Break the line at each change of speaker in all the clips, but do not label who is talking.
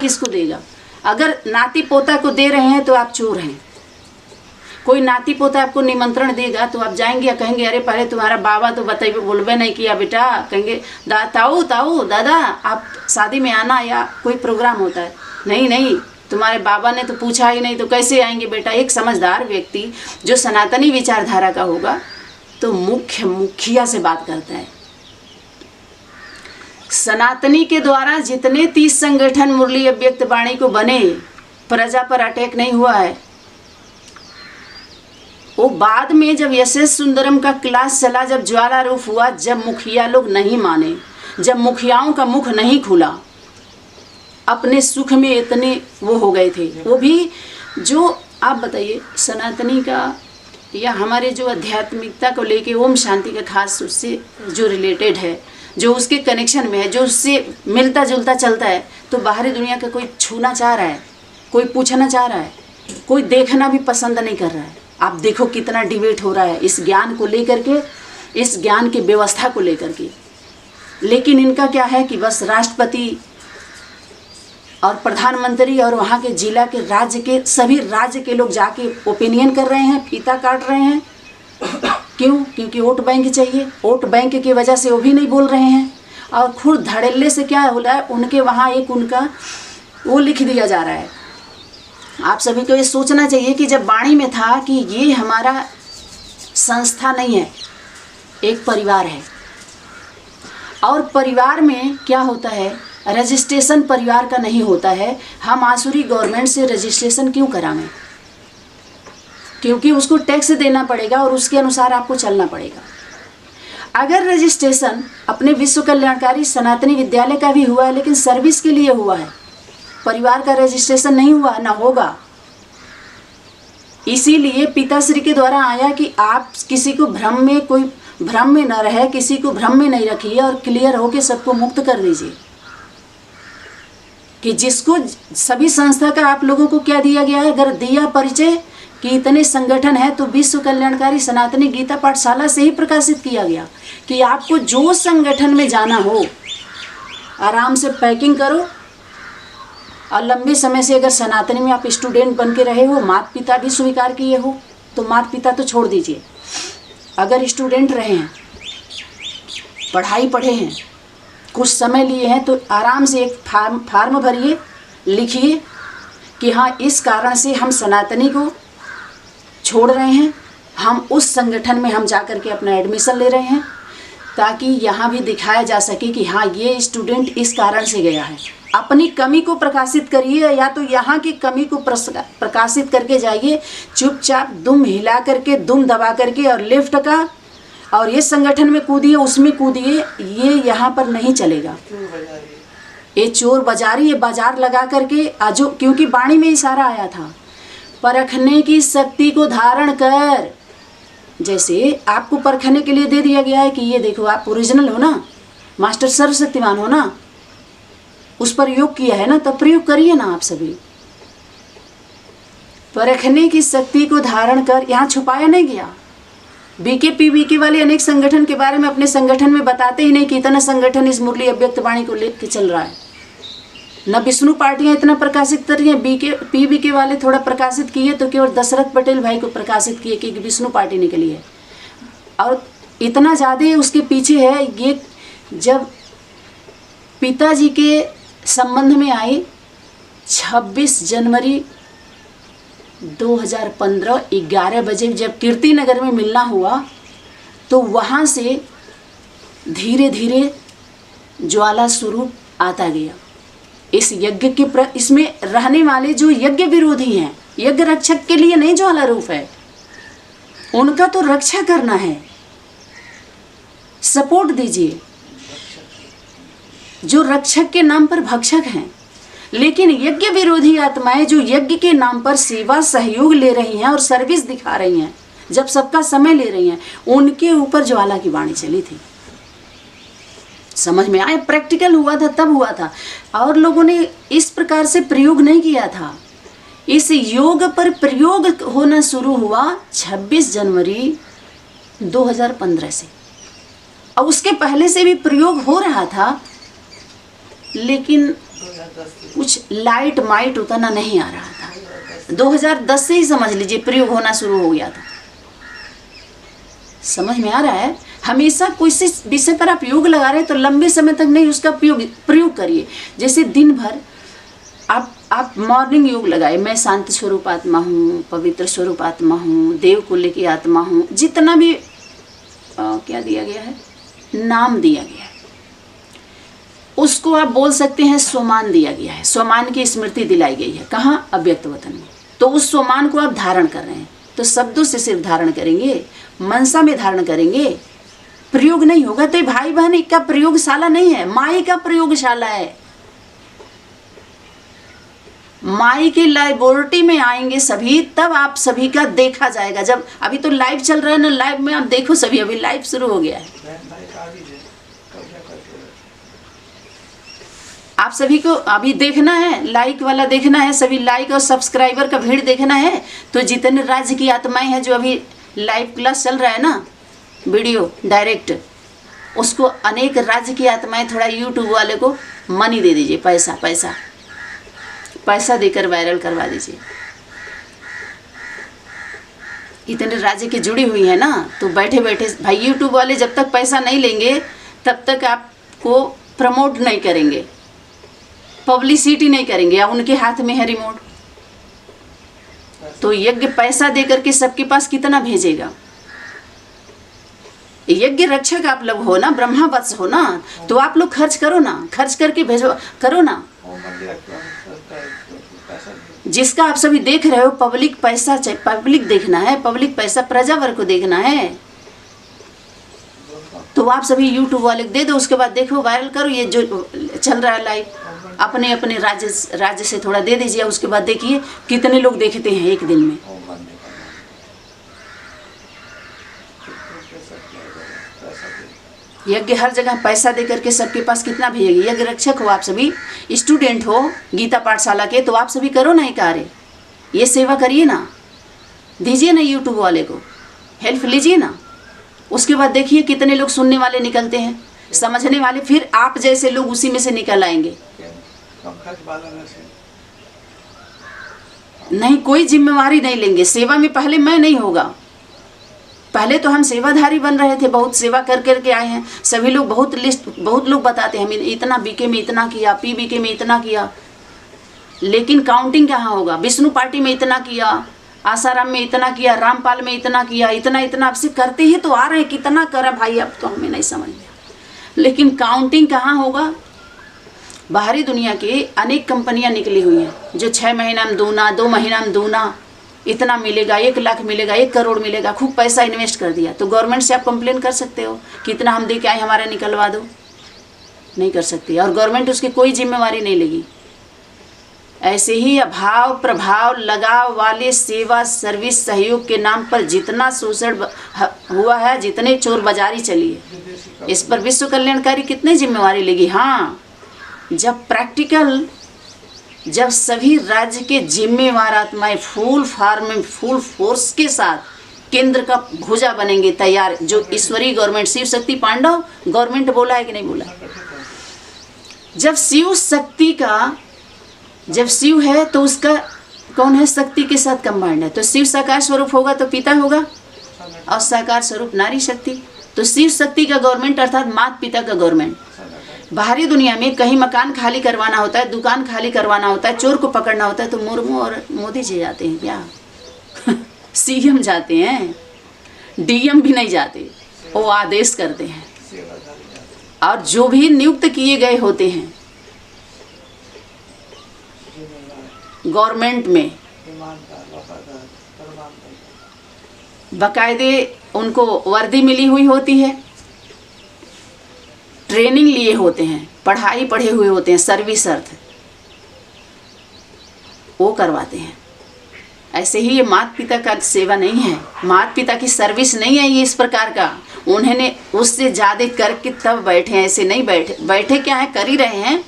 किसको देगा? अगर नाती पोता को दे रहे हैं तो आप चोर हैं। कोई नाती पोता आपको निमंत्रण देगा तो आप जाएंगे या कहेंगे अरे पहले तुम्हारा बाबा तो बताइए बोलबे नहीं किया बेटा, कहेंगे ताऊ ताऊ दादा आप शादी में आना या कोई प्रोग्राम होता है, नहीं नहीं तुम्हारे बाबा ने तो पूछा ही नहीं तो कैसे आएंगे बेटा। एक समझदार व्यक्ति जो सनातनी विचारधारा का होगा तो मुखिया से बात करता है। सनातनी के द्वारा जितने 30 संगठन मुरली अव्यक्त वाणी को बने, प्रजा पर अटैक नहीं हुआ है। वो बाद में जब एस.एस. सुंदरम का क्लास चला, जब ज्वालारूप हुआ, जब मुखिया लोग नहीं माने, जब मुखियाओं का मुख नहीं खुला, अपने सुख में इतने वो हो गए थे। वो भी जो आप बताइए सनातनी का या हमारे जो आध्यात्मिकता को लेके ओम शांति का खास उससे जो रिलेटेड है, जो उसके कनेक्शन में है, जो उससे मिलता जुलता चलता है, तो बाहरी दुनिया का कोई छूना चाह रहा है, कोई पूछना चाह रहा है, कोई देखना भी पसंद नहीं कर रहा है। आप देखो कितना डिबेट हो रहा है इस ज्ञान को लेकर के, इस ज्ञान की व्यवस्था को लेकर के। लेकिन इनका क्या है कि बस राष्ट्रपति और प्रधानमंत्री और वहाँ के जिला के राज्य के सभी राज्य के लोग जाके ओपिनियन कर रहे हैं, फीता काट रहे हैं। क्यों? क्योंकि वोट बैंक चाहिए। वोट बैंक की वजह से वो भी नहीं बोल रहे हैं। और खुद धड़ल्ले से क्या हो रहा है, उनके वहाँ एक उनका वो लिख दिया जा रहा है। आप सभी को ये सोचना चाहिए कि जब वाणी में था कि ये हमारा संस्था नहीं है, एक परिवार है। और परिवार में क्या होता है, रजिस्ट्रेशन परिवार का नहीं होता है। हम आसुरी गवर्नमेंट से रजिस्ट्रेशन क्यों करावें? क्योंकि उसको टैक्स देना पड़ेगा और उसके अनुसार आपको चलना पड़ेगा। अगर रजिस्ट्रेशन अपने विश्व कल्याणकारी सनातनी विद्यालय का भी हुआ है, लेकिन सर्विस के लिए हुआ है, परिवार का रजिस्ट्रेशन नहीं हुआ, ना होगा। इसीलिए पिताश्री के द्वारा आया कि आप किसी को भ्रम में, कोई भ्रम में न रहे, किसी को भ्रम में नहीं रखिए और क्लियर होके सबको मुक्त कर दीजिए। कि जिसको सभी संस्था का आप लोगों को क्या दिया गया है, अगर दिया परिचय कि इतने संगठन है, तो विश्व कल्याणकारी सनातनी गीता पाठशाला से ही प्रकाशित किया गया कि आपको जो संगठन में जाना हो आराम से पैकिंग करो। और लंबे समय से अगर सनातनी में आप स्टूडेंट बन के रहे हो, माता पिता भी स्वीकार किए हो, तो माता पिता तो छोड़ दीजिए। अगर स्टूडेंट रहे हैं, पढ़ाई पढ़े हैं, कुछ समय लिए हैं, तो आराम से एक फार्म भरिए, लिखिए कि हाँ इस कारण से हम सनातनी को छोड़ रहे हैं, हम उस संगठन में हम जा कर के अपना एडमिशन ले रहे हैं, ताकि यहाँ भी दिखाया जा सके कि हाँ ये स्टूडेंट इस कारण से गया है। अपनी कमी को प्रकाशित करिए, या तो यहाँ की कमी को प्रकाशित करके जाइए। चुपचाप दुम हिला करके, दुम दबा करके और लेफ्ट का और ये संगठन में कूदिए, उसमें कूदिए, ये यहाँ पर नहीं चलेगा। ये चोर बाजारी, ये बाजार लगा करके आजो, क्योंकि वाणी में इशारा आया था, परखने की शक्ति को धारण कर। जैसे आपको परखने के लिए दे दिया गया है कि ये देखो आप ओरिजिनल हो ना, मास्टर सर्वशक्तिमान हो ना, उस पर योग किया है ना, तब प्रयोग करिए ना आप सभी। परखने की शक्ति को धारण कर, यहाँ छुपाया नहीं गया। बीके पीवीके वाले अनेक संगठन के बारे में अपने संगठन में बताते ही नहीं कि इतना संगठन इस मुरली अव्यक्त वाणी को लेकर चल रहा है। न विष्णु पार्टियां इतना प्रकाशित कर रही हैं, बीके पीवीके वाले थोड़ा प्रकाशित किए तो केवल दशरथ पटेल भाई को प्रकाशित किए कि विष्णु पार्टी निकली है। और इतना ज़्यादा उसके पीछे है, ये जब पिताजी के संबंध में आई 26 जनवरी 2015 11 बजे जब कीर्ति नगर में मिलना हुआ, तो वहाँ से धीरे धीरे ज्वाला स्वरूप आता गया। इस यज्ञ के इसमें रहने वाले जो यज्ञ विरोधी हैं, यज्ञ रक्षक के लिए नहीं ज्वाला रूप है, उनका तो रक्षा करना है, सपोर्ट दीजिए। जो रक्षक के नाम पर भक्षक हैं, लेकिन यज्ञ विरोधी आत्माएं जो यज्ञ के नाम पर सेवा सहयोग ले रही हैं और सर्विस दिखा रही हैं, जब सबका समय ले रही हैं, उनके ऊपर ज्वाला की वाणी चली थी। समझ में आया? प्रैक्टिकल हुआ था, तब हुआ था। और लोगों ने इस प्रकार से प्रयोग नहीं किया था। इस योग पर प्रयोग होना शुरू हुआ 26 जनवरी 2015 से, और उसके पहले से भी प्रयोग हो रहा था, लेकिन कुछ लाइट माइट उतना नहीं आ रहा था। 2010 से ही समझ लीजिए प्रयोग होना शुरू हो गया था। समझ में आ रहा है? हमेशा कोई से विषय पर आप योग लगा रहे हैं तो लंबे समय तक नहीं उसका प्रयोग करिए। जैसे दिन भर आप मॉर्निंग योग लगाए, मैं शांति स्वरूप आत्मा हूँ, पवित्र स्वरूप आत्मा हूँ, देव कुल की आत्मा हूँ, जितना भी क्या दिया गया है, नाम दिया गया है, उसको आप बोल सकते हैं स्वमान दिया गया है। स्वमान की स्मृति दिलाई गई है। कहाँ? अव्यक्त वतन में। तो उस स्वमान को आप धारण कर रहे हैं, तो शब्दों से सिर्फ धारण करेंगे, मनसा में धारण करेंगे, प्रयोग नहीं होगा। तो भाई बहन का प्रयोगशाला नहीं है, माई का प्रयोगशाला है। माई के लैबोरेटरी में आएंगे सभी, तब आप सभी का देखा जाएगा। जब अभी तो लाइव चल रहा है ना, लाइव में आप देखो सभी, अभी लाइव शुरू हो गया है। आप सभी को अभी देखना है, लाइक वाला देखना है, सभी लाइक और सब्सक्राइबर का भीड़ देखना है। तो जितने राज्य की आत्माएं हैं जो अभी लाइव क्लास चल रहा है ना, वीडियो डायरेक्ट, उसको अनेक राज्य की आत्माएं थोड़ा यूट्यूब वाले को मनी दे दीजिए, पैसा देकर वायरल करवा दीजिए। इतने राज्य की जुड़ी हुई है ना, तो बैठे बैठे भाई यूट्यूब वाले जब तक पैसा नहीं लेंगे तब तक आपको प्रमोट नहीं करेंगे, पब्लिसिटी नहीं करेंगे, या उनके हाथ में है रिमोट। तो यज्ञ पैसा देकर के सबके पास कितना भेजेगा? यज्ञ रक्षक आप लोग हो ना, ब्रह्मा वत्स हो ना, तो आप लोग खर्च करो ना, खर्च करके भेजो, करो ना। जिसका आप सभी देख रहे हो, पब्लिक पैसा, पब्लिक देखना है, पब्लिक पैसा प्रजा वर्ग को देखना है, तो आप सभी यूट्यूब वाले दे दो। उसके बाद देखो, वायरल करो, ये जो चल रहा है लाइव, अपने अपने राज्य से थोड़ा दे दीजिए। उसके बाद देखिए कितने लोग देखते हैं एक दिन में। यज्ञ हर जगह पैसा दे करके सबके पास कितना भेजेगी? यज्ञ रक्षक हो आप सभी, स्टूडेंट हो गीता पाठशाला के, तो आप सभी करो ना ये कार्य, ये सेवा करिए ना, दीजिए ना यूट्यूब वाले को, हेल्प लीजिए ना। उसके बाद देखिए कितने लोग सुनने वाले निकलते हैं, समझने वाले, फिर आप जैसे लोग उसी में से निकल आएंगे। नहीं, कोई जिम्मेवारी नहीं लेंगे सेवा में। पहले मैं नहीं होगा, पहले तो हम सेवाधारी बन रहे थे, बहुत सेवा कर करके आए हैं सभी लोग। बहुत लोग बताते हैं हम इतना बीके में इतना किया, पी बीके में इतना किया, लेकिन काउंटिंग कहाँ होगा? विष्णु पार्टी में इतना किया, आसाराम में इतना किया, रामपाल में इतना किया, इतना आपसे करते ही तो आ रहे हैं। कितना करा भाई, अब तो हमें नहीं समझ में, लेकिन काउंटिंग कहाँ होगा? बाहरी दुनिया की अनेक कंपनियां निकली हुई हैं जो 6 महीना में दूना, 2 महीना में दूना, इतना मिलेगा, 1 लाख मिलेगा, 1 करोड़ मिलेगा, खूब पैसा इन्वेस्ट कर दिया। तो गवर्नमेंट से आप कंप्लेन कर सकते हो कि इतना हम दे के आए, हमारा निकलवा दो। नहीं कर सकती, और गवर्नमेंट उसकी कोई जिम्मेवारी नहीं लेगी। ऐसे ही अभाव प्रभाव लगाव वाले सेवा सर्विस सहयोग के नाम पर जितना शोषण हुआ है, जितने चोर बाजारी चली है, इस पर विश्व कल्याणकारी कितनी जिम्मेवारी लेगी? हाँ, जब सभी राज्य के जिम्मेवार आत्माएं फुल फोर्स के साथ केंद्र का भुजा बनेंगे तैयार, जो ईश्वरीय गवर्नमेंट, शिव शक्ति पांडव गवर्नमेंट बोला है कि नहीं बोला? जब शिव है तो उसका कौन है? शक्ति के साथ कंबाइंड है। तो शिव साकार स्वरूप होगा तो पिता होगा, और साकार स्वरूप नारी शक्ति। तो शिव शक्ति का गवर्नमेंट अर्थात माता पिता का गवर्नमेंट। बाहरी दुनिया में कहीं मकान खाली करवाना होता है, दुकान खाली करवाना होता है, चोर को पकड़ना होता है, तो मुर्मू और मोदी जी जाते हैं क्या? सीएम जाते हैं, डीएम भी नहीं जाते, वो आदेश करते हैं। और जो भी नियुक्त किए गए होते हैं गवर्नमेंट में, बाकायदे उनको वर्दी मिली हुई होती है, ट्रेनिंग लिए होते हैं, पढ़ाई पढ़े हुए होते हैं, सर्विस अर्थ वो करवाते हैं। ऐसे ही ये माता पिता का सेवा नहीं है, माता पिता की सर्विस नहीं है ये इस प्रकार का। उन्होंने उससे ज़्यादा करके तब बैठे हैं, ऐसे नहीं बैठे क्या है, कर ही रहे हैं।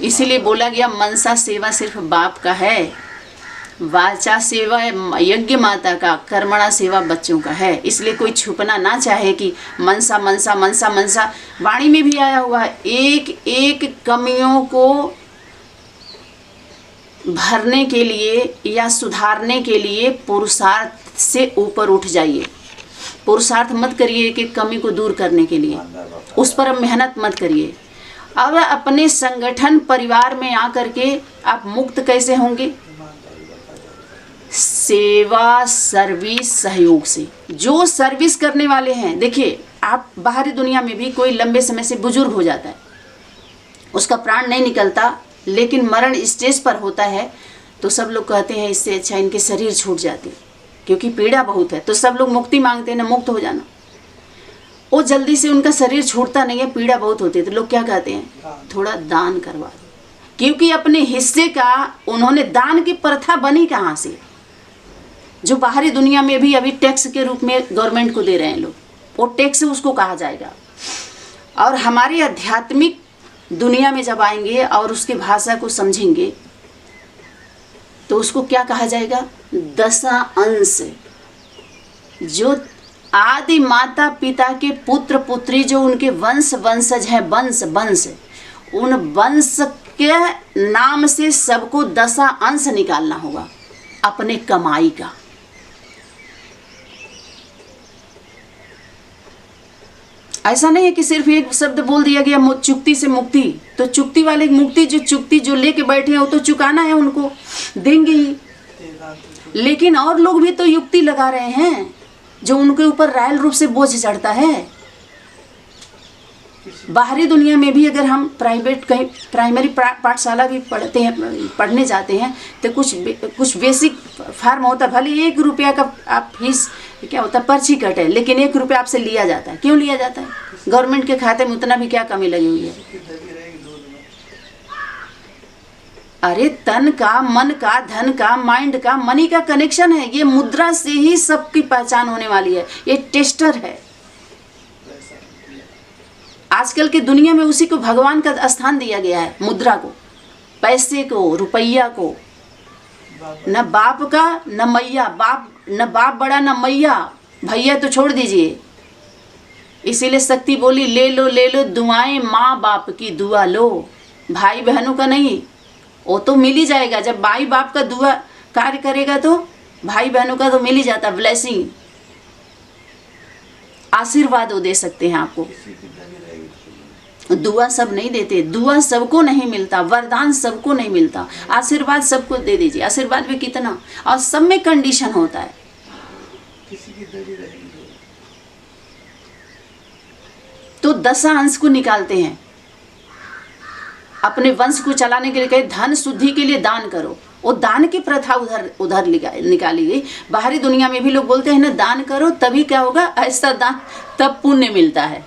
इसीलिए बोला गया मनसा सेवा सिर्फ बाप का है, वाचा सेवा यज्ञ माता का, कर्मणा सेवा बच्चों का है। इसलिए कोई छुपना ना चाहे कि मनसा मनसा मनसा मनसा। वाणी में भी आया हुआ है, एक एक कमियों को भरने के लिए या सुधारने के लिए पुरुषार्थ से ऊपर उठ जाइए। पुरुषार्थ मत करिए कि कमी को दूर करने के लिए, उस पर अब मेहनत मत करिए। अब अपने संगठन परिवार में आकर के आप मुक्त कैसे होंगे? सेवा, सर्विस, सहयोग से। जो सर्विस करने वाले हैं, देखिए आप बाहरी दुनिया में भी कोई लंबे समय से बुजुर्ग हो जाता है, उसका प्राण नहीं निकलता, लेकिन मरण स्टेज पर होता है, तो सब लोग कहते हैं इससे अच्छा इनके शरीर छूट जाते, क्योंकि पीड़ा बहुत है। तो सब लोग मुक्ति मांगते हैं ना, मुक्त हो जाना। वो जल्दी से उनका शरीर छूटता नहीं है, पीड़ा बहुत होती है, तो लोग क्या कहते हैं? थोड़ा दान करवा दो, क्योंकि अपने हिस्से का उन्होंने, दान की प्रथा बनी कहाँ से? जो बाहरी दुनिया में भी अभी टैक्स के रूप में गवर्नमेंट को दे रहे हैं लोग, वो टैक्स उसको कहा जाएगा। और हमारी आध्यात्मिक दुनिया में जब आएंगे और उसकी भाषा को समझेंगे तो उसको क्या कहा जाएगा? दशा अंश। जो आदि माता पिता के पुत्र पुत्री, जो उनके वंशज हैं, वंश, उन वंश के नाम से सबको दशा अंश निकालना होगा अपने कमाई का। ऐसा नहीं है कि सिर्फ एक शब्द बोल दिया गया चुक्ति से मुक्ति, तो चुक्ति वाले मुक्ति, जो लेके बैठे हैं वो तो चुकाना है, उनको देंगे ही। लेकिन और लोग भी तो युक्ति लगा रहे हैं, जो उनके ऊपर रायल रूप से बोझ चढ़ता है। बाहरी दुनिया में भी अगर हम प्राइवेट कहीं प्राइमरी पाठशाला भी पढ़ने जाते हैं तो कुछ बेसिक फार्म होता है, भले 1 रुपया का आप फीस क्या होता है, पर्ची कटे, लेकिन 1 रुपया आपसे लिया जाता है। क्यों लिया जाता है? गवर्नमेंट के खाते में उतना भी क्या कमी लगी हुई है? अरे तन का, मन का, धन का, माइंड का, मनी का कनेक्शन है। ये मुद्रा से ही सबकी पहचान होने वाली है। ये टेस्टर है। आजकल की दुनिया में उसी को भगवान का स्थान दिया गया है, मुद्रा को, पैसे को, रुपया को। न बाप का न मैया, न बाप बड़ा न मैया, भैया तो छोड़ दीजिए। इसीलिए शक्ति बोली ले लो दुआएं, माँ बाप की दुआ लो। भाई बहनों का नहीं, वो तो मिल ही जाएगा। जब भाई बाप का दुआ कार्य करेगा तो भाई बहनों का तो मिल ही जाता, ब्लेसिंग, आशीर्वाद वो दे सकते हैं आपको। दुआ सब नहीं देते, दुआ सबको नहीं मिलता, वरदान सबको नहीं मिलता, आशीर्वाद सबको दे दीजिए। आशीर्वाद भी कितना, और सब में कंडीशन होता है। तो दशा अंश को निकालते हैं अपने वंश को चलाने के लिए। कहे धन शुद्धि के लिए दान करो, वो दान की प्रथा उधर निकाली गई। बाहरी दुनिया में भी लोग बोलते हैं ना, दान करो तभी क्या होगा, ऐसा दान तब पुण्य मिलता है।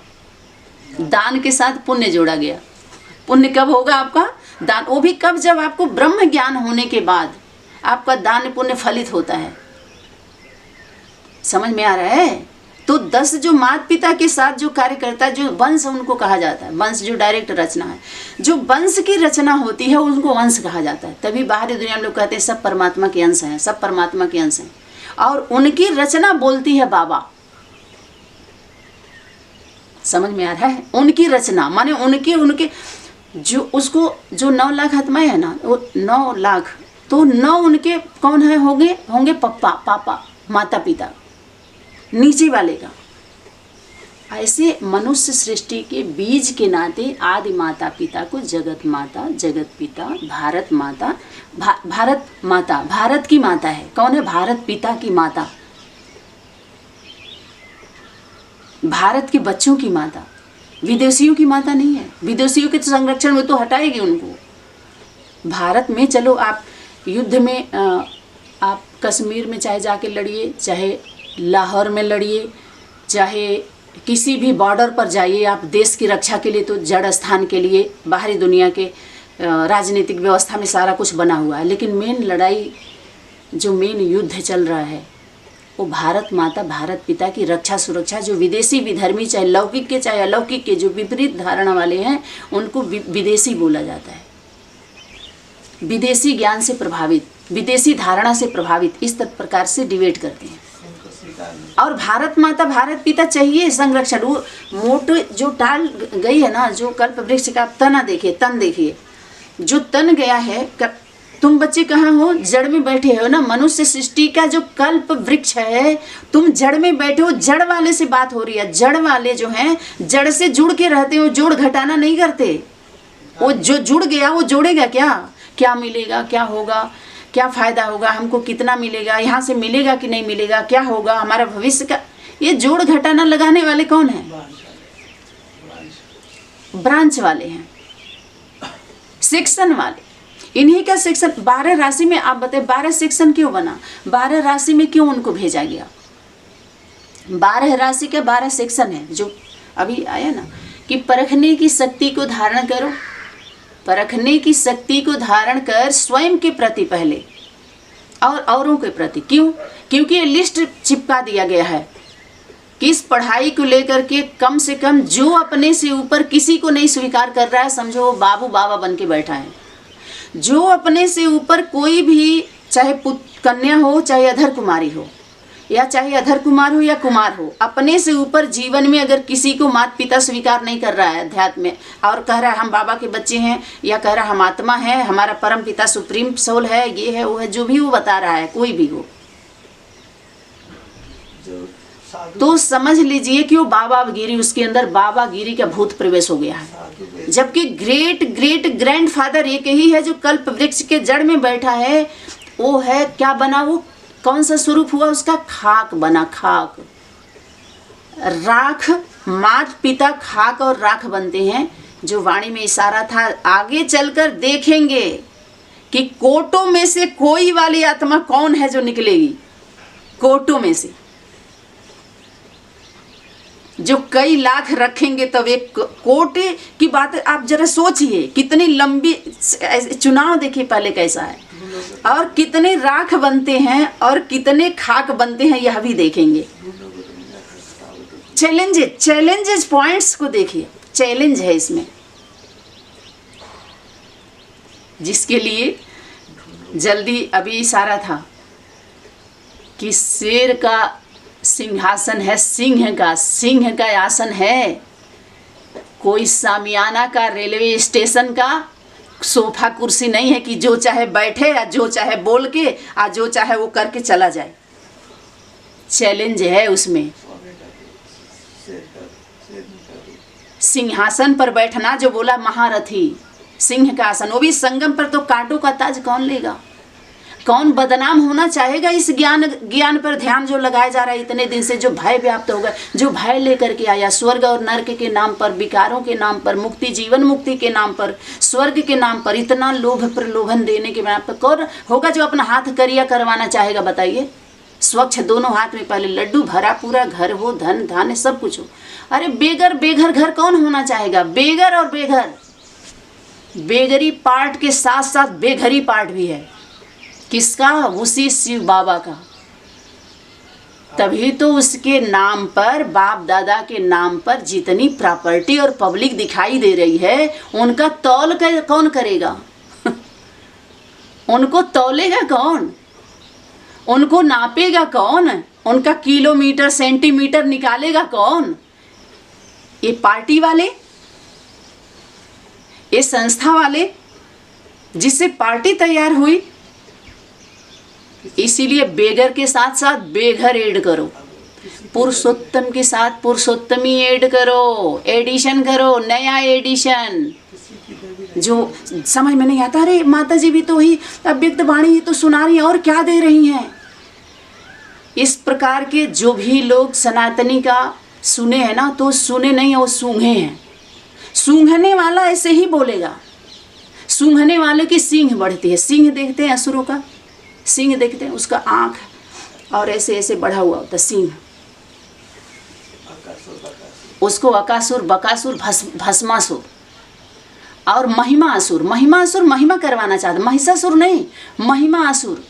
दान के साथ पुण्य जोड़ा गया। पुण्य कब होगा आपका दान? वो भी कब? जब आपको ब्रह्म ज्ञान होने के बाद आपका दान पुण्य फलित होता है। समझ में आ रहा है? तो 10 जो माता पिता के साथ जो कार्य करता है, जो वंश उनको कहा जाता है। वंश जो डायरेक्ट रचना है, जो वंश की रचना होती है उनको वंश कहा जाता है। तभी बाहरी दुनिया में लोग कहते हैं सब परमात्मा के अंश हैं, सब परमात्मा के अंश हैं। और उनकी रचना बोलती है बाबा। समझ में आ रहा है? उनकी रचना माने उनके जो उसको जो 9 लाख आत्माएं है ना, वो 9 लाख, तो 9 उनके कौन है? होंगे पापा, माता पिता, नीचे वाले का। ऐसे मनुष्य सृष्टि के बीज के नाते आदि माता पिता को जगत माता, जगत पिता, भारत माता, भारत की माता है। कौन है? भारत पिता की माता, भारत के बच्चों की माता, विदेशियों की माता नहीं है। विदेशियों के तो संरक्षण में तो हटाएगी उनको। भारत में चलो आप युद्ध में आप कश्मीर में चाहे जाके लड़िए, चाहे लाहौर में लड़िए, चाहे किसी भी बॉर्डर पर जाइए, आप देश की रक्षा के लिए तो जड़ स्थान के लिए बाहरी दुनिया के राजनीतिक व्यवस्था में सारा कुछ बना हुआ है। लेकिन मेन लड़ाई, जो मेन युद्ध चल रहा है, वो भारत माता, भारत पिता की रक्षा सुरक्षा। जो विदेशी विधर्मी, चाहे लौकिक के चाहे अलौकिक के, जो विपरीत धारणा वाले हैं, उनको विदेशी बोला जाता है। विदेशी ज्ञान से प्रभावित, विदेशी धारणा से प्रभावित, इस प्रकार से डिबेट करते हैं। और भारत माता, भारत पिता चाहिए संरक्षण। वो मोट जो टाल गई है ना, जो कल्प वृक्ष का तना देखिए, तन देखिए, जो तन गया है, तुम बच्चे कहाँ हो? जड़ में बैठे हो ना। मनुष्य सृष्टि का जो कल्प वृक्ष है, तुम जड़ में बैठे हो। जड़ वाले से बात हो रही है। जड़ वाले जो हैं जड़ से जुड़ के रहते हो, जोड़ घटाना नहीं करते। वो जो जुड़ गया वो जोड़ेगा क्या? क्या मिलेगा, क्या होगा, क्या फायदा होगा, हमको कितना मिलेगा, यहाँ से मिलेगा कि नहीं मिलेगा, क्या होगा हमारा भविष्य का, ये जोड़ घटाना लगाने वाले कौन है? ब्रांच वाले हैं, सेक्शन वाले। इन्हीं का सेक्शन 12 राशि में। आप बताइए 12 सेक्शन क्यों बना? 12 राशि में क्यों उनको भेजा गया? 12 राशि के 12 सेक्शन है। जो अभी आया ना कि परखने की शक्ति को धारण करो, परखने की शक्ति को धारण कर स्वयं के प्रति पहले और औरों के प्रति। क्यों? क्योंकि ये लिस्ट चिपका दिया गया है कि इस पढ़ाई को लेकर के कम से कम जो अपने से ऊपर किसी को नहीं स्वीकार कर रहा है, समझो वो बाबू बाबा बन के बैठा है। जो अपने से ऊपर कोई भी, चाहे कन्या हो, चाहे अधर कुमारी हो, या चाहे अधर कुमार हो या कुमार हो, अपने से ऊपर जीवन में अगर किसी को माता पिता स्वीकार नहीं कर रहा है अध्यात्म में, और कह रहा है हम बाबा के बच्चे हैं, या कह रहा है हम आत्मा है, हमारा परम पिता सुप्रीम सोल है, ये है वो है, जो भी वो बता रहा है, कोई भी हो, तो समझ लीजिए कि वो बाबागिरी, उसके अंदर बाबागिरी का भूत प्रवेश हो गया है। जबकि ग्रेट ग्रेट ग्रैंडफादर एक ही है जो कल्प वृक्ष के जड़ में बैठा है। वो है क्या बना? वो कौन सा स्वरूप हुआ उसका? खाक बना, खाक, राख। मात पिता खाक और राख बनते हैं। जो वाणी में इशारा था, आगे चलकर देखेंगे कि कोटों में से कोई वाली आत्मा कौन है जो निकलेगी। कोटों में से जो कई लाख रखेंगे तब एक कोटे की बात आप जरा सोचिए। कितनी लंबी चुनाव देखिए पहले कैसा है, और कितने राख बनते हैं और कितने खाक बनते हैं, यह भी देखेंगे। चैलेंजेस पॉइंट्स को देखिए, चैलेंज है इसमें, जिसके लिए जल्दी अभी इशारा था कि शेर का सिंहासन है, सिंह का आसन है। कोई सामियाना का, रेलवे स्टेशन का सोफा कुर्सी नहीं है कि जो चाहे बैठे या जो चाहे बोल के या जो चाहे वो करके चला जाए। चैलेंज है उसमें। सिंहासन पर बैठना, जो बोला महारथी, सिंह का आसन, वो भी संगम पर। तो कांटों का ताज कौन लेगा? कौन बदनाम होना चाहेगा? इस ज्ञान पर ध्यान जो लगाया जा रहा है इतने दिन से, जो भय व्याप्त होगा, जो भय लेकर के आया, स्वर्ग और नरक के नाम पर, विकारों के नाम पर, मुक्ति जीवन मुक्ति के नाम पर, स्वर्ग के नाम पर, इतना लोभ प्रलोभन देने के नाम पर कौन होगा जो अपना हाथ करिया करवाना चाहेगा? बताइए। स्वच्छ दोनों हाथ में पहले लड्डू भरा पूरा घर हो, धन धान्य सब कुछ हो। अरे बेघर घर कौन होना चाहेगा? बेघर और बेघर, बेघरी पार्ट के साथ साथ बेघरी पार्ट भी है। किसका? उसी शिव बाबा का। तभी तो उसके नाम पर, बाप दादा के नाम पर जितनी प्रॉपर्टी और पब्लिक दिखाई दे रही है, उनका तौल कौन करेगा? उनको तौलेगा कौन? उनको नापेगा कौन? उनका किलोमीटर सेंटीमीटर निकालेगा कौन? ये पार्टी वाले, ये संस्था वाले, जिससे पार्टी तैयार हुई। इसीलिए बेगर के साथ साथ बेघर ऐड करो, पुरुषोत्तम के साथ पुरुषोत्तमी ऐड करो, एडिशन करो, नया एडिशन। जो समझ में नहीं आता, अरे माता जी भी तो ही अव्यक्त वाणी ही तो सुना रही हैं, और क्या दे रही हैं? इस प्रकार के जो भी लोग सनातनी का सुने हैं ना, तो सुने नहीं है, वो सूंघे हैं। सूंघने वाला ऐसे ही बोलेगा। सूंघने वाले की सींग बढ़ती है। सींग देखते हैं असुरों का, सिंह देखते हैं, उसका आँख और ऐसे ऐसे बढ़ा हुआ होता सिंह। उसको अकासुर, बकासुर, भस्मासुर और महिमासुर। महिमासुर महिमा करवाना चाहता, महिषासुर नहीं, महिमासुर,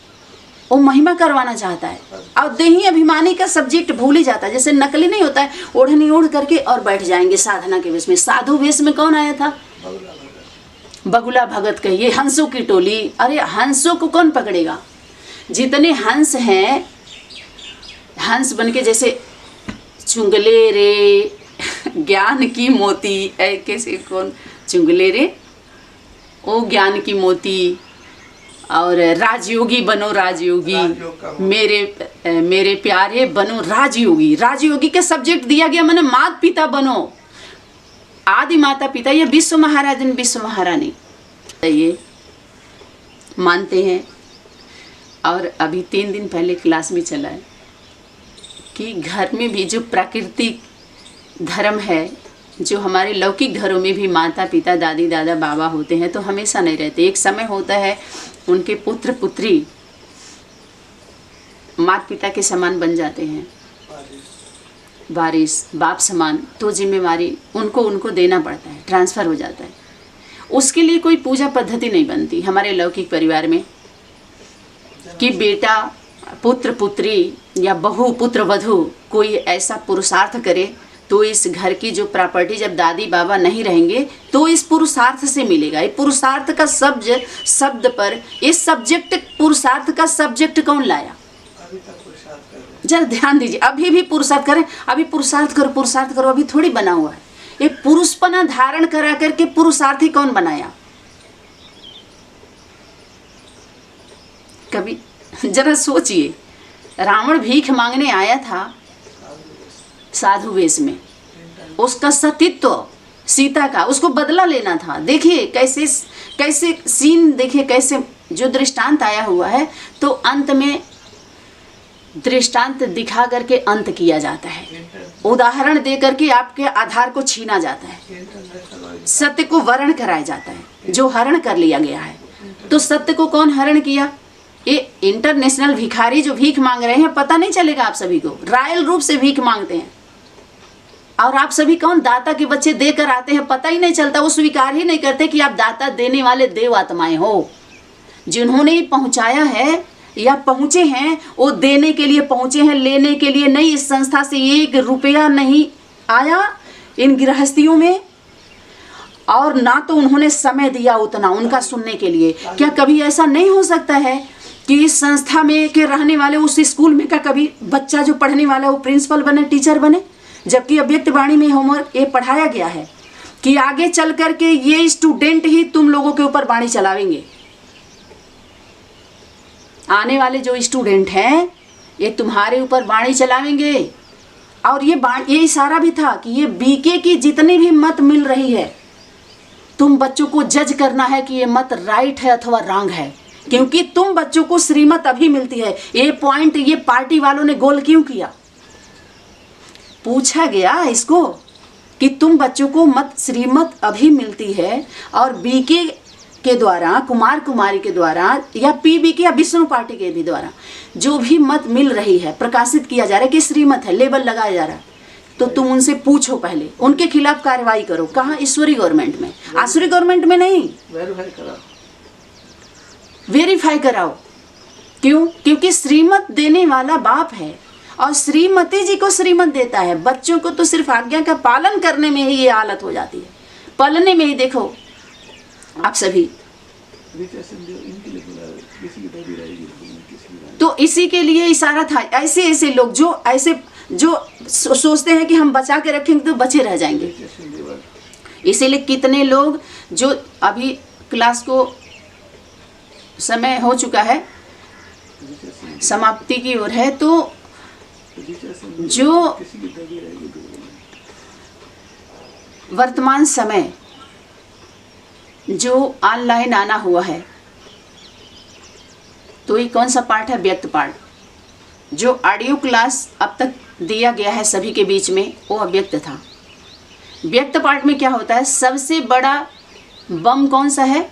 वो महिमा करवाना चाहता है। और देही अभिमानी का सब्जेक्ट भूल ही जाता है। जैसे नकली नहीं होता है, ओढ़नी ओढ़ करके और बैठ जाएंगे साधना के वेश में। साधु वेश में कौन आया था? बगुला भगत कहिए, हंसों की टोली। अरे हंसों को कौन पकड़ेगा? जितने हंस हैं, हंस बनके जैसे चुंगले रे ज्ञान की मोती, कैसे कौन चुंगले रे, ओ ज्ञान की मोती, और राजयोगी बनो राजयोगी, मेरे प्यारे बनो राजयोगी। राजयोगी का सब्जेक्ट दिया गया, मैंने माता पिता बनो, आदि माता पिता, ये विश्व महाराजन विश्व महारानी ये मानते हैं। और अभी 3 दिन पहले क्लास में चला है कि घर में भी जो प्राकृतिक धर्म है, जो हमारे लौकिक घरों में भी माता पिता दादी दादा बाबा होते हैं तो हमेशा नहीं रहते। एक समय होता है उनके पुत्र पुत्री माता पिता के समान बन जाते हैं, वारिस बाप समान, तो जिम्मेवारी उनको देना पड़ता है, ट्रांसफ़र हो जाता है। उसके लिए कोई पूजा पद्धति नहीं बनती हमारे लौकिक परिवार में कि बेटा पुत्र पुत्री या बहू पुत्र वधू कोई ऐसा पुरुषार्थ करे तो इस घर की जो प्रॉपर्टी जब दादी बाबा नहीं रहेंगे तो इस पुरुषार्थ से मिलेगा। ये पुरुषार्थ का शब्द पर इस सब्जेक्ट पुरुषार्थ का सब्जेक्ट कौन लाया? जरा ध्यान दीजिए, अभी भी पुरुषार्थ करें, अभी पुरुषार्थ करो, अभी थोड़ी बना हुआ है। ये पुरुषपना धारण करा करके पुरुषार्थी कौन बनाया? कभी जरा सोचिए, रावण भीख मांगने आया था साधु वेश में, उसका सतीत्व सीता का उसको बदला लेना था। देखिए कैसे सीन, देखिए कैसे जो दृष्टांत आया हुआ है, तो अंत में दृष्टांत दिखा करके अंत किया जाता है, उदाहरण दे करके आपके आधार को छीना जाता है, सत्य को वर्ण कराया जाता है जो हरण कर लिया गया है। तो सत्य को कौन हरण किया? ये इंटरनेशनल भिखारी जो भीख मांग रहे हैं, पता नहीं चलेगा आप सभी को, रॉयल रूप से भीख मांगते हैं। और आप सभी कौन दाता के बच्चे देकर आते हैं, पता ही नहीं चलता, वो स्वीकार ही नहीं करते कि आप दाता देने वाले देव आत्माएं हो। जिन्होंने पहुंचाया है या पहुंचे हैं वो देने के लिए पहुंचे हैं, लेने के लिए नहीं। इस संस्था से 1 रुपया नहीं आया इन गृहस्थियों में, और ना तो उन्होंने समय दिया उतना उनका सुनने के लिए। क्या कभी ऐसा नहीं हो सकता है कि इस संस्था में के रहने वाले उस स्कूल में का कभी बच्चा जो पढ़ने वाला वो प्रिंसिपल बने, टीचर बने? जबकि अव्यक्त वाणी में होमवर्क ये पढ़ाया गया है कि आगे चल करके ये स्टूडेंट ही तुम लोगों के ऊपर वाणी चलावेंगे। आने वाले जो स्टूडेंट हैं ये तुम्हारे ऊपर वाणी चलावेंगे। और ये इशारा भी था कि ये बीके की जितनी भी मत मिल रही है, तुम बच्चों को जज करना है कि ये मत राइट है अथवा रॉन्ग है, क्योंकि तुम बच्चों को श्रीमत अभी मिलती है। ये पॉइंट ये पार्टी वालों ने गोल क्यों किया? पूछा गया इसको कि तुम बच्चों को मत श्रीमत अभी मिलती है, और बीके के द्वारा, कुमार कुमारी के द्वारा, या पीबीके या विष्णु पार्टी के भी द्वारा जो भी मत मिल रही है, प्रकाशित किया जा रहा है कि श्रीमत है, लेबल लगाया जा रहा है, तो तुम उनसे पूछो, पहले उनके खिलाफ कार्रवाई करो। कहाँ? ईश्वरी गवर्नमेंट में, आसुरी गवर्नमेंट में नहीं। वेरीफाई कराओ। क्यों? क्योंकि श्रीमत देने वाला बाप है और श्रीमती जी को श्रीमत देता है। बच्चों को तो सिर्फ आज्ञा का पालन करने में ही ये हालत हो जाती है, पलने में ही। देखो आप सभी, तो इसी के लिए इशारा था। ऐसे लोग जो सोचते हैं कि हम बचा के रखेंगे तो बचे रह जाएंगे। इसीलिए कितने लोग जो अभी क्लास को समय हो चुका है, समाप्ति की ओर है, तो जो वर्तमान समय जो ऑनलाइन आना हुआ है, तो ये कौन सा पार्ट है? व्यक्त पार्ट। जो ऑडियो क्लास अब तक दिया गया है सभी के बीच में, वो अव्यक्त था। व्यक्त पार्ट में क्या होता है? सबसे बड़ा बम कौन सा है?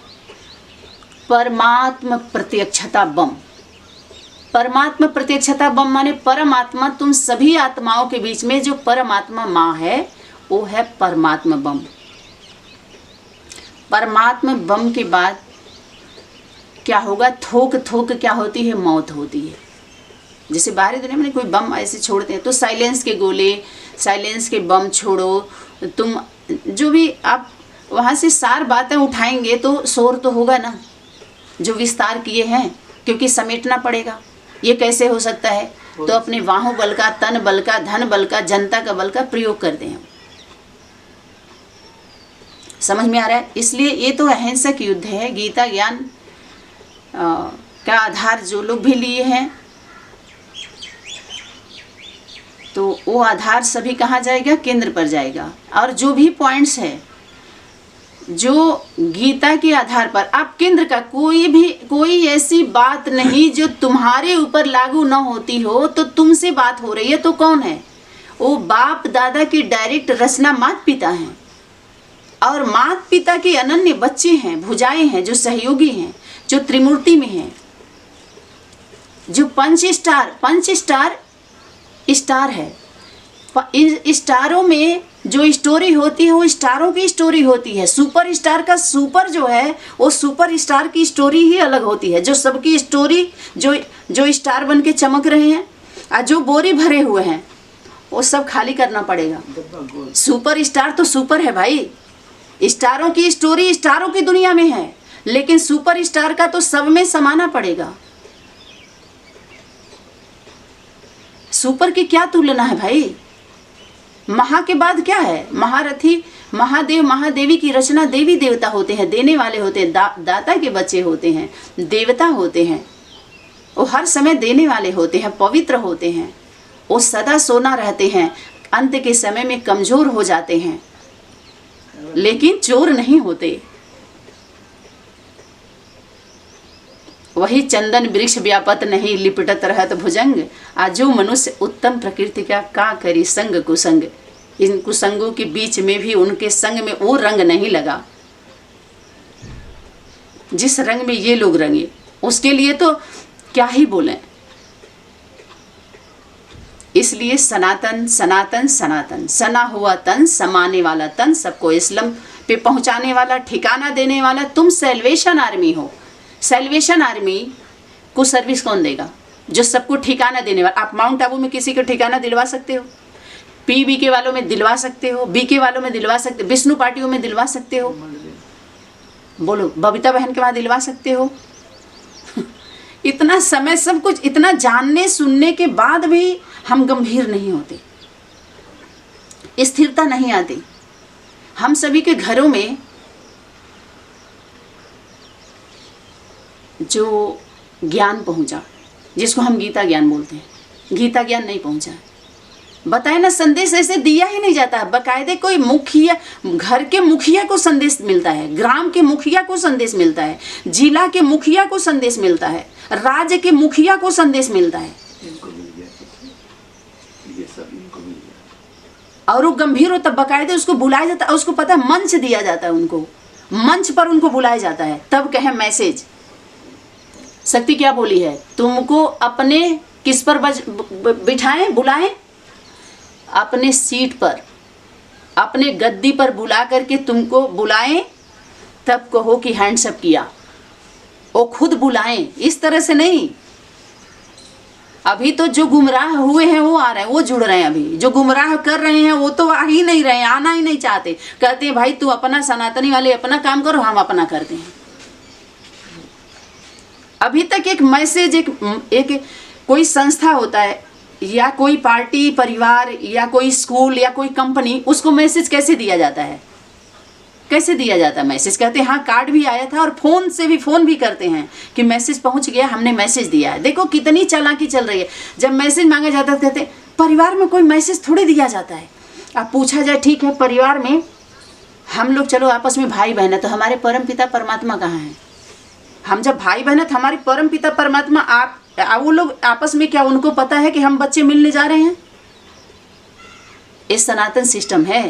परमात्मा प्रत्यक्षता बम। परमात्मा प्रत्यक्षता बम माने परमात्मा, तुम सभी आत्माओं के बीच में जो परमात्मा माँ है वो है परमात्मा बम। परमात्मा बम के बाद क्या होगा? थोक थोक क्या होती है? मौत होती है। जैसे बाहरी दुनिया में कोई बम ऐसे छोड़ते हैं तो साइलेंस के गोले, साइलेंस के बम छोड़ो, तुम जो भी आप वहाँ से सार बातें उठाएंगे तो शोर तो होगा ना, जो विस्तार किए हैं, क्योंकि समेटना पड़ेगा। ये कैसे हो सकता है? तो अपने बाहों बल का, तन बल का, धन बल का, जनता का बल का प्रयोग करते हैं। समझ में आ रहा है? इसलिए ये तो अहिंसक युद्ध है। गीता ज्ञान का आधार जो लोग भी लिए हैं, तो वो आधार सभी कहाँ जाएगा? केंद्र पर जाएगा। और जो भी पॉइंट्स है जो गीता के आधार पर, आप केंद्र का कोई ऐसी बात नहीं जो तुम्हारे ऊपर लागू ना होती हो, तो तुमसे बात हो रही है तो कौन है? वो बाप दादा की डायरेक्ट रचना माता पिता हैं, और माता पिता के अनन्य बच्चे हैं, भुजाएं हैं, जो सहयोगी हैं, जो त्रिमूर्ति में हैं, जो पंच स्टार है। स्टारों में जो स्टोरी होती है वो स्टारों की स्टोरी होती है। सुपर स्टार का सुपर जो है वो सुपर स्टार की स्टोरी ही अलग होती है। जो सबकी स्टोरी जो स्टार बन के चमक रहे हैं, और जो बोरी भरे हुए हैं वो सब खाली करना पड़ेगा। सुपर स्टार तो सुपर है भाई, स्टारों की स्टोरी स्टारों की दुनिया में है, लेकिन सुपर स्टार का तो सब में समाना पड़ेगा। सुपर की क्या तुलना है भाई? महा के बाद क्या है? महारथी, महादेव, महादेवी की रचना देवी देवता होते हैं, देने वाले होते हैं, दाता के बच्चे होते हैं, देवता होते हैं, वो हर समय देने वाले होते हैं, पवित्र होते हैं, वो सदा सोना रहते हैं, अंत के समय में कमजोर हो जाते हैं, लेकिन चोर नहीं होते। वही चंदन वृक्ष व्यापत नहीं, लिपटत रहत भुजंग। आजो मनुष्य उत्तम प्रकृति का करी संग कुसंग। इन कुसंगों के बीच में भी उनके संग में वो रंग नहीं लगा जिस रंग में ये लोग रंगे, उसके लिए तो क्या ही बोलें। इसलिए सनातन सनातन सनातन, सना हुआ तन, समाने वाला तन, सबको इस्लाम पे पहुंचाने वाला, ठिकाना देने वाला। तुम सैल्वेशन आर्मी हो। सैल्वेशन आर्मी को सर्विस कौन देगा? जो सबको ठिकाना देने वाला। आप माउंट आबू में किसी को ठिकाना दिलवा सकते हो? पीबी के वालों में दिलवा सकते हो, बीके वालों में दिलवा सकते हो, विष्णु पार्टियों में दिलवा सकते हो, बोलो बबीता बहन के वहां दिलवा सकते हो। इतना समय, सब कुछ इतना जानने सुनने के बाद भी हम गंभीर नहीं होते, स्थिरता नहीं आती। हम सभी के घरों में जो ज्ञान पहुंचा, जिसको हम गीता ज्ञान बोलते हैं, गीता ज्ञान नहीं पहुंचा। बताए ना, संदेश ऐसे दिया ही नहीं जाता। बकायदे कोई मुखिया, घर के मुखिया को संदेश मिलता है, ग्राम के मुखिया को संदेश मिलता है, जिला के मुखिया को संदेश मिलता है, राज्य के मुखिया को संदेश मिलता है, और वो गंभीर हो तब बकायदे उसको बुलाया जाता है। उसको पता है, मंच दिया जाता है, उनको मंच पर उनको बुलाया जाता है, तब कहे मैसेज। शक्ति क्या बोली है? तुमको अपने किस पर बिठाएं, बुलाएं? अपने सीट पर, अपने गद्दी पर बुला करके तुमको बुलाएं, तब कहो कि हैंडसअप किया। वो खुद बुलाएं, इस तरह से नहीं। अभी तो जो गुमराह हुए हैं वो आ रहे हैं, वो जुड़ रहे हैं। अभी जो गुमराह कर रहे हैं वो तो आ ही नहीं रहे, आना ही नहीं चाहते। कहते हैं भाई तू अपना सनातनी वाले अपना काम करो, हम अपना करते हैं। अभी तक एक मैसेज, एक कोई संस्था होता है या कोई पार्टी, परिवार या कोई स्कूल या कोई कंपनी, उसको मैसेज कैसे दिया जाता है? कैसे दिया जाता है मैसेज? कहते हैं हाँ कार्ड भी आया था, और फोन से भी, फोन भी करते हैं कि मैसेज पहुंच गया, हमने मैसेज दिया है। देखो कितनी चालाकी चल रही है। जब मैसेज मांगा जाता है कहते परिवार में कोई मैसेज थोड़ी दिया जाता है। अब पूछा जाए ठीक है, परिवार में हम लोग चलो आपस में भाई बहन है, तो हमारे परम पिता परमात्मा कहाँ हैं? हम जब भाई बहन है तो हमारे परम पिता परमात्मा, आप वो लोग आपस में क्या उनको पता है कि हम बच्चे मिलने जा रहे हैं? ये सनातन सिस्टम है।